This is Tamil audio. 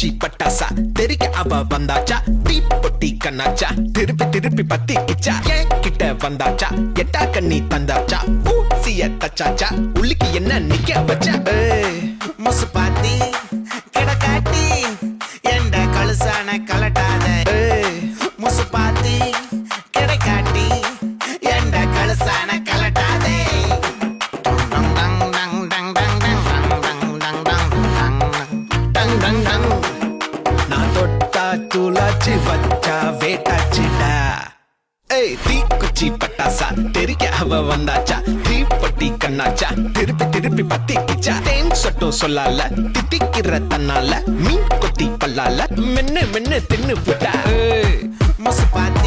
தீக்குச்சி பட்டாசா தெரிக்க அவ வந்தாச்சா தீ பொட்டி கண்ணாச்சா திருப்பி திருப்பி பத்தி கிச்சா ஏன் கிட்ட வந்தாச்சா எட்டா கண்ணி தந்தாச்சா பூசிய தச்சாச்சா உள்ளுக்கு என்ன நிக்க வச்சா முசு பாத்தி கிடக்காட்டி எந்த கழுசான கலட்டாத முசு பாத்தி கிடக்காட்டி எந்த கழுசான கலட்டாதே நான் தொட்டா துளாச்சி வச்சா வேட்டாச்சிடா தீக்குச்சி பட்டாசா தெரிக்க அவ வந்தாச்சா தீ பொட்டி கண்ணாச்சா திருப்பி திருப்பி பத்தி கிச்சா தேன் சொட்டும் சொல்லால தித்திக்கிற தன்னால மீன் கொத்தி பல்லால மென்னு மென்னு தின்னு விட்டா முசு பாத்தி